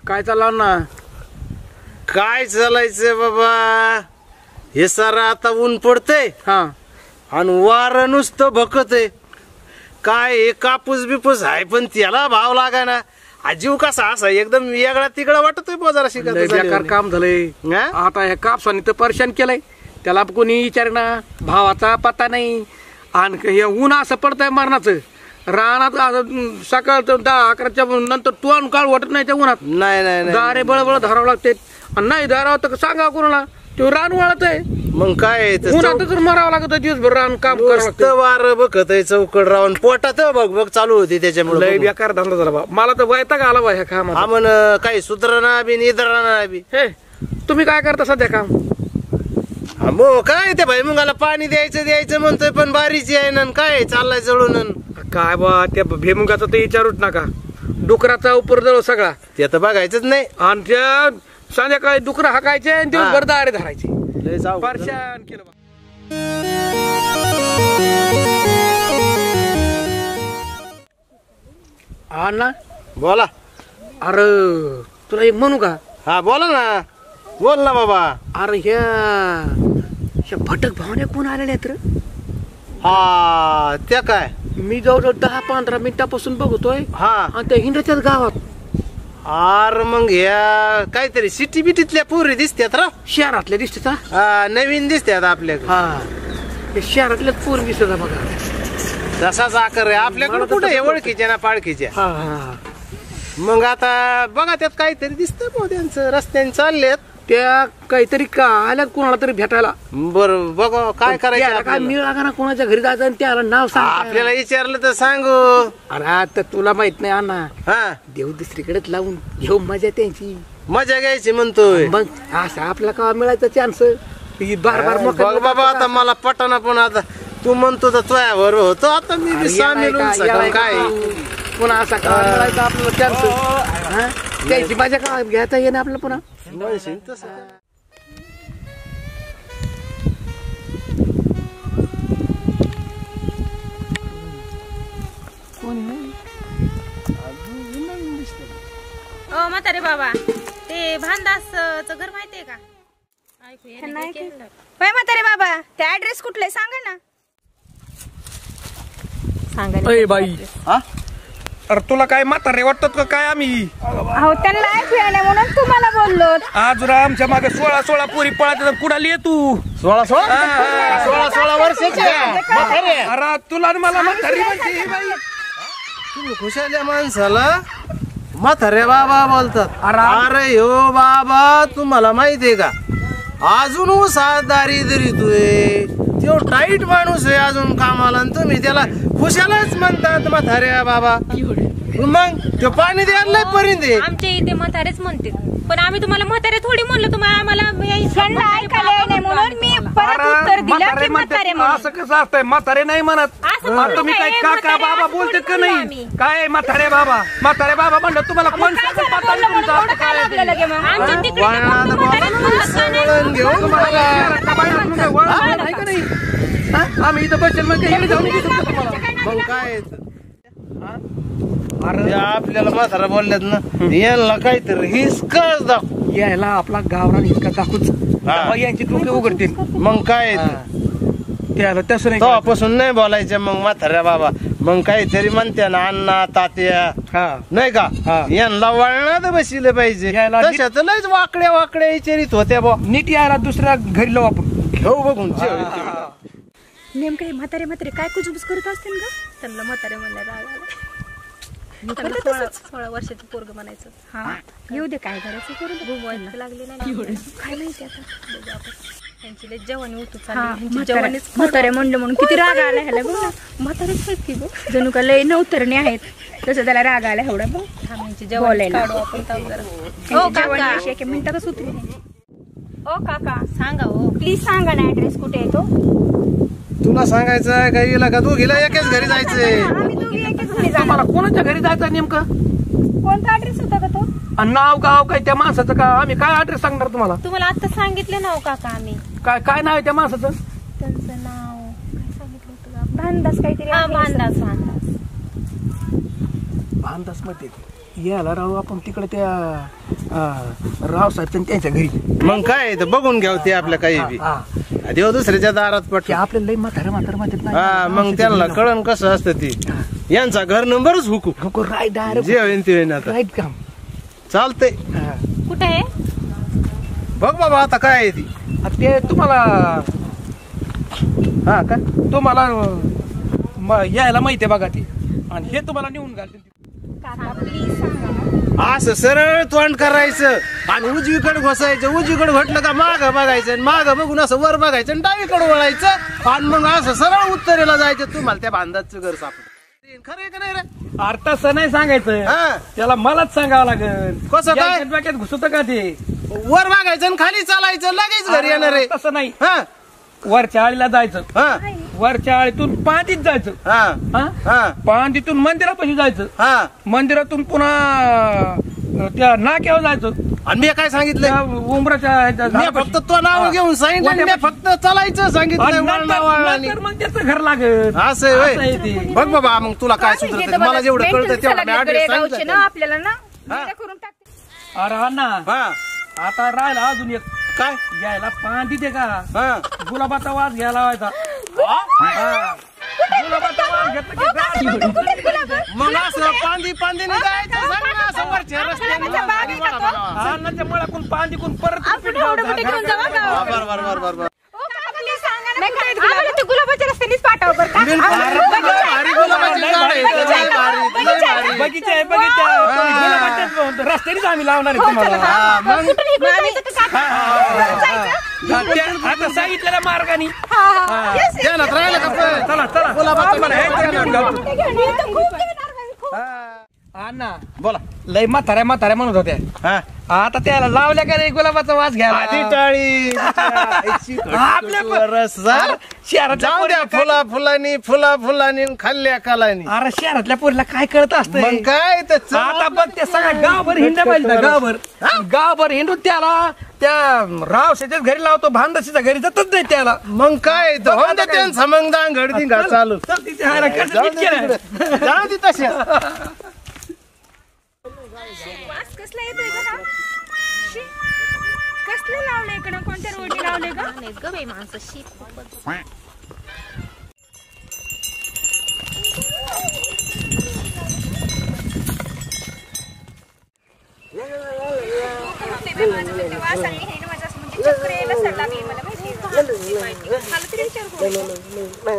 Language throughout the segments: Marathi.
काय चाललं ना? काय चालायचं बाबा, हे सारं आता ऊन पडतंय हा आणि वारं नुसतं भकतय. काय हे कापूस बिपूस आहे पण त्याला भाव लागा ना. जीव कसा असा एकदम वेगळा तिकडा वाटतोय बाजारा बेकार काम झालंय. आता ह्या कापसाने तर परेशान केलंय. त्याला कोणी विचारणा, भावाचा पत्ता नाही. आणि हे ऊन असं पडतंय मरणाचं. रानात सकाळ 10-11च्या नंतर तोंड काळ वाटत नाही त्या उन्हात. नाही दारे बळबळ धरावं लागते. नाही धरावं तर सांगा कोणाला, ते रान वाळत आहे. मग काय उन्हात तर मरावं लागत दिवसभर रान काम करावं. वार बघत आहे चौकड राहून पोटात बघ चालू होती त्याच्यामुळे. लय बेकार धंदा झाला बा. मला तर वैताग आला बा ह्या कामात. हा म्हण काही सुधरणा बी निधरणा बी. हे तुम्ही काय करता सध्या काम? मो काय ते भाई मुंगाला पाणी द्यायचं म्हणतोय पण बारीची आहे ना. काय चाललाय जळून काय बा त्या भेमुगाचा तर विचारूच नका. डुकराचा उपरजळ सगळा ते तर बघायचंच नाही. आणि त्या संध्याकाळी डुकर हाकायचे आणि दिवसभर दारे धरायचे. परेशान केलं बा. अण्णा बोला. अरे तुला एक म्हणू का? हा बोला ना. बोल ना बाबा. अरे ह्या भटक भावने कोण आलेल्या आहेत रे? हा त्या काय मी जवळजवळ 10-15 मिनिटापासून बघतोय. हा आणि त्या हिंडच्याच गावात. अरे मग या काहीतरी सिटी बिटीतल्या पोरी दिसतात राव. शहरातल्या दिसतात. नवीन दिसतात आपल्याकडे. हा शहरातल्याच पोरी दिसतात बघा. तसाच आकार आहे आपल्याकडे. कुठे ओळखीच्या ना पाळखीच्या. हा मग आता बघा त्यात काहीतरी दिसतं त्यांचं रस्त्याने चाललेत. त्या काहीतरी का आल्यात कोणाला तरी भेटायला. बरं बघा काय करायचं. काय मिळ लागा ना कोणाच्या घरी जायचं आणि त्याला नाव सांग. आपल्याला विचारलं तर सांगू. अरे आता तुला माहित नाही अण्णा. हा देव दुसरीकडेच लावून घेऊ मजा त्यांची. मजा घ्यायची म्हणतोय. मग असं आपल्याला का मिळायचा चान्स. बार बघ बाबा आता मला पटाना. पण आता तू म्हणतो तर तुझ्यावर होतो. आता मी बी सामील होऊन काय पुन्हा असा का मिळायचा आपल्याला चान्स. त्यांची मजा का घ्यायचा ये ना आपल्याला पुन्हा. ओ म्हातारे बाबा, ते भानदासचं घर माहितीये का? होय म्हातारे बाबा, ते ऍड्रेस कुठले सांगा ना. सांगा बाई. अरे तुला काय म्हातारे वाटतात का काय आम्ही? अहो त्यांना ऐकू आलं म्हणून तुम्हाला बोललो. आज आमच्या मागे 16 पोरी पळायचं. कुणाली ये तू? 16 वर्षाची. अरे तुला मला म्हातारी म्हणते बाई. तुम्ही खुशाल्या माणसाला म्हातारे बाबा बोलतात. अरे हो बाबा तुम्हाला माहितीये का अजून साधारी तरी तो टाईट माणूस आहे अजून कामाला. तुम्ही त्याला खुशालाच म्हणतात म्हातारे बाबा. मग तो पाणी द्यायला पर्यंत आमच्या इथे म्हातारेच म्हणते. पण आम्ही तुम्हाला म्हातारे थोडी म्हणलो. तुम्हाला आम्हाला म्हणून मी परत उत्तर दिलं की म्हातारे. असं कसं असतंय? म्हातारे नाही म्हणत. तुम्ही काय काका बाबा बोलते का नाही? काय म्हातारे बाबा म्हणलं तुम्हाला कोण आम्ही इथं बसेल मग काय. अरे आपल्याला म्हातारा बोलल्यात ना याला काहीतरी हिसकाच दाखव. यायला आपला गावरान हिसका दाखवूच. यांची डोके उघडतील. मग काय त्याला तसं नाही. तेव्हापासून नाही बोलायचं मग म्हाताऱ्या बाबा. मग काहीतरी म्हणते ना अण्णा तात्या नाही का. यांना वळणात बसले पाहिजे. तशात लयच वाकड्या विचारित होत्या बा. नीट यायला दुसऱ्या घरी लावू आपण. घेऊ बघून. नेमकं म्हातारे काय कुजबुज करत असतील का? त्यांना म्हातारे म्हणलं राग आला. 16 वर्षाचं पोरग म्हणायचं. हा येऊ दे काय करायचं करू घुमवायला लागले नाही. काय माहिती आता त्यांची लय जवानी उतू चालली. म्हातारे म्हणलं म्हणून किती राग आला ह्याला. बघ म्हातारेच आहेत की बघ. जणू का लय नवतरणी आहेत तसं त्याला राग आला एवढा. बघ बोलायला एका मिनिटातच उतरू. ओ काका सांगा हो प्लीज सांगा ना ऍड्रेस कुठे येतो. तुला सांगायचं का गेला का तू गेला एकाच घरी जायचंय. आम्ही दोघी एकच घरी जाणार. मला कोणाच्या घरी जायचं नेमकं? कोणता ऍड्रेस होता का तो? नाव गाव काय त्या माणसाचं का? आम्ही काय ऍड्रेस सांगणार तुम्हाला? तुम्हाला आता सांगितलं ना काका आम्ही. काय नाव आहे त्या माणसाचं? त्यांचं नाव काय सांगितलं होतं का? भानदास काहीतरी. भानदास भानदास मध्ये यायला राहू आपण तिकडे त्या रावसाहेब त्यांच्या घरी. मग काय तर बघून घ्याव ते आपल्या काही बी देव दुसऱ्याच्या दारात की पट. आपल्याला लई म्हातारे माहित नाही. हा मग त्यांना कळण कसं असतं ती. यांचा घर नंबरच हुकू राईट डायरेक्ट जे होईन ते होईन. आता राईट काम चालतंय. कुठे आहे? बघ बाबा आता काय आहे ती. ते तुम्हाला हा का तुम्हाला यायला माहिती आहे बघा ती आणि हे तुम्हाला नेऊन घालते. काका प्लीज सांगा ना. असं सरळ तोंड करायचं आणि उजवीकडे घोसायचं. उजवीकडे घोटलं का माग बघायचं. माग बघून असं वर बघायचं आणि डावीकडे वळायचं आणि मग असं सरळ उत्तरेला जायचं. तुम्हाला त्या बांधाचं घर सापड. खरं का नाही रे? अर्थ असं नाही सांगायचं. हा. त्याला मलाच सांगावं लागेल. कसं काय? डोक्यात घुसत का ते? वर बघायचं आणि खाली चालायचं लगेच घरी येणार आहे. तसं नाही. हा वरच्या आळीला जायचं. हा वरच्या आळीतून पांदीत जायचं. हा हा हा पांदीतून मंदिरापाशी जायचं. हा मंदिरातून पुन्हा त्या नाक्यावर जायचं. आणि मी काय सांगितलं? त्या उंबराच्या मी फक्त तो नाव घेऊन सांगितलं आणि मी फक्त चालायचं सांगितलं. नंतर मग त्याचं घर लागत. असं आहे असं आहे होय. ते. बघ बाबा मग तुला काय सुचत मला जेवढं कळतं तेवढं मी सगळीकडे address गावचे सांगितलं. ना आपल्याला ना हा. वेगळं करून टाकते. अरे हा ना हा आता राहिला अजून एक काय? यायला पांदी दे का हा गुलाबाचा वास घ्यायला लावायचा. हा. गुलाबाचा वास घेतला की गाडी. मग असं पांदीने जायचं सांग ना असं वरच्या रस्त्याने गाडी वळा. हा ना त्या मळाकून पांदीकून परत आपण एवढं कुठे घेऊन जाऊ का? हा, बर ओ काका प्लीज सांगा ना. आम्हाला ते गुलाबाच्या रस्त्यानेच पाठव बरं का? भारी गुलाबाची झाडं आहेत. लय भारी, लय भारी. बगीचा आहे बगीचा. गुलाबाच्याच रस्त्यानेच आम्ही लावणार आहे तुम्हाला. हा, मग कुठून इकडून जायचं का काका? आता सांगितलेल्या मार्गाने ध्यानात राहिलं का पण? चला चला तुम्हाला हे घेऊन घालतो. हा ना बोला. लय म्हाताऱ्या म्हणत होत्या. हा आता त्याला लावल्या का रे गुलाबाचा वास आधी घ्यायला. टाळी आपल्या रस शहरातल्या जाऊ द्या. पोरीला फुलानी खाल्ल्या कालानी. अरे शहरातल्या पोरीला काय कळत असतं. मग काय तर आता बघ ते सगळं गावभर हिंडा पाहिजे. गावभर हिंडून त्याला त्या रावसाच्याच घरी लावतो. भांडशीच्या घरी जातच नाही त्याला. मग काय तर हो ना त्यांचा मग दांगड दिंगा चालू. चल तिच्या हायला कसं जाऊ नीट केलं. दे जाऊ दे तशा. वास कसला येतोय का? शी. कसलं लावलंय इकडं? कोणत्या रोडने लावलंय का? नाही ग बाई माणसं शी.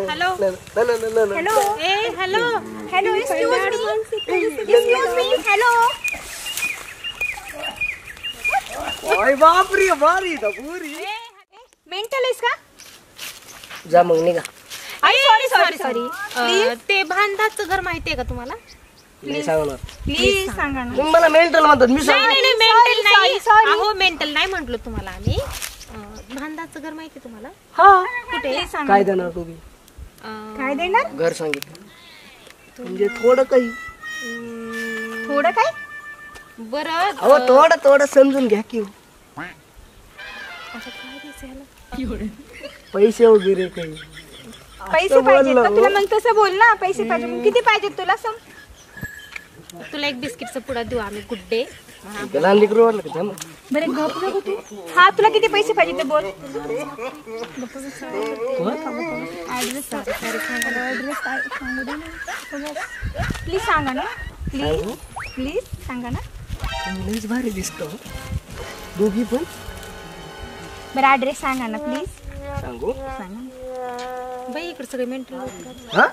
हॅलो ए hello hello excuse me hello. बापरे बारी पुरी. मेंटल आहेस का? जा मग निघा. सॉरी ते भांडाचं घर माहितीये का तुम्हाला? नाही सांगणार. प्लीज सांगा ना. तुम्ही मला मेंटल म्हणतात. मी सांग. नाही मेंटल नाही. अहो मेंटल नाही म्हंटलो तुम्हाला आम्ही. भांडाचं घर माहितीये तुम्हाला? हा कुठे? काय देणार तुम्ही? काय देणार? घर सांगितलं म्हणजे थोडं काही. थोडं काय? बरं अहो थोडं समजून घ्या की. पैसे वगैरे काही. पैसे पाहिजेत का तुला? मग तसं बोल ना. पैसे पाहिजे. मग किती पाहिजेत तुला? तुला एक बिस्किटचा पुडा देऊ आम्ही. Good day. लहान लेकरू वाटलं का? मग बरे गप नको तू. हा तुला किती पैसे पाहिजे ते बोल. प्लीज सांगा ना. प्लीज सांगा ना. तुम्ही लईच भारी दिसतो दोघी पण. बरं ऍड्रेस सांगा ना प्लीज. सांगू? बाई इकडे सगळे मेंटल. हा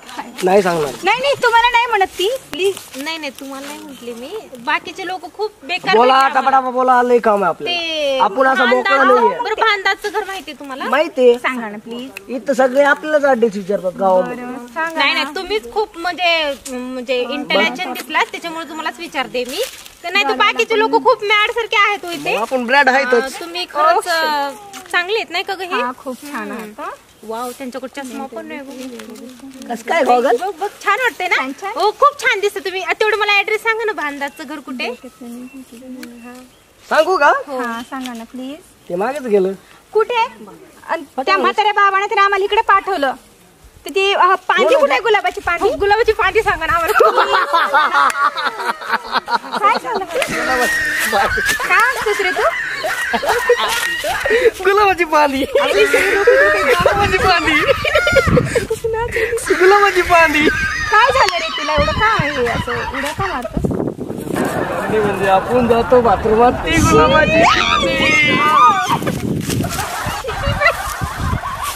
नाही सांगणार. नाही तुम्हाला नाही म्हणत ती. प्लीज. नाही तुम्हाला नाही म्हटली मी. बाकीचे लोक खूप बेकार बोला भेटले आम्हाला. टापा बोला. लई काम आहे ते आपल्याला. आपण असं मोकळा नाहीये. बरं भांडाचं घर माहितीये तुम्हाला? माहितीये. सांगा ना प्लीज. इथं सगळे आपल्यालाच ऍड्रेस विचारतात गावामध्ये. नाही तुम्हीच खूप म्हणजे इंटेलिजंट दिसलात त्याच्यामुळे तुम्हालाच विचारते मी. तर नाही तर बाकीचे लोक खूप मॅड सारखे आहेत हो इथे. आपण ब्रॅड आहेतच. तुम्ही खरंच चांगले आहेत नाही का ग हे? खूप छान आहे. वाव त्यांच्याकडे चष्मा पण नाही. कसं काय गॉगल? बघ छान वाटतंय ना. हो खूप छान दिसतं तुम्ही. तेवढं मला ऍड्रेस सांगा ना. भांडाचं घर कुठे? सांगू का? हा सांगा ना प्लीज. ते मागेच गेलं. कुठे? त्या म्हाताऱ्या बाबाने तर आम्हाला इकडे पाठवलं. तर ती पांदी कुठे आहे गुलाबाची पांदी? गुलाबाची पांदी सांगा ना आम्हाला. काय झालं? काय असतोस रे तू? गुलाबाची पाणी गुलाबाची पाणी गुलाबाची पाणी. काय झालं रे तुला? एवढं का आहे असं उड्या का मारतोस? म्हणजे आपण जातो बाथरूमात ती गुलाबाची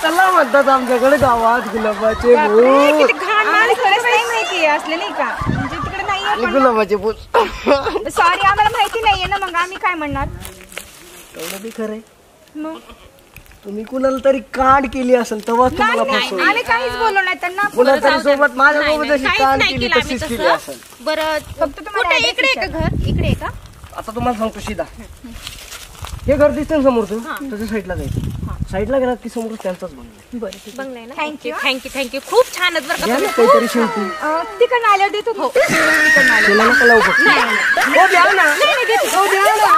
त्याला म्हणतात आमच्याकडे गावात गुलाबाचे बापरे, फूल. किती घाण मला खरंच नाही माहिती असले नाही का? म्हणजे तिकडे नाहीये. गुलाबाचे फूल सॉरी आम्हाला माहिती नाहीये ना, मग आम्ही काय म्हणणार? तेवढं बी खरंय. मग तुम्ही कुणाला तरी कांड केली असेल तेव्हा तुम्हाला फसवलं. आम्ही काहीच बोललो नाही त्यांना. कुणाला तरी सोबत माझ्या सोबत जशी काहीच कांड नाही केली केलं आम्ही तशीच केली तसं. असेल. बरं फक्त तुम्हाला कुठे address इकडे आहे का घर? इकडे आहे का? आता तुम्हाला सांगतो सीधा हे घर दिसतं ना समोरचं त्याच्या साईडला जायचं. साईडला गेलात की समोर त्यांचाच बंगला आहे. बंगला आहे ना? थँक्यू. थँक्यू खूप छान आहेत बरं का घ्या ना तुम्ही. काहीतरी शेवटी तिकडनं आल्यावर देतो. तिकडनं आल्यावर. त्याला नका लावू फक्त. नाही, नाही. हो द्या ना नाही, नाही, देतो. हो द्या ना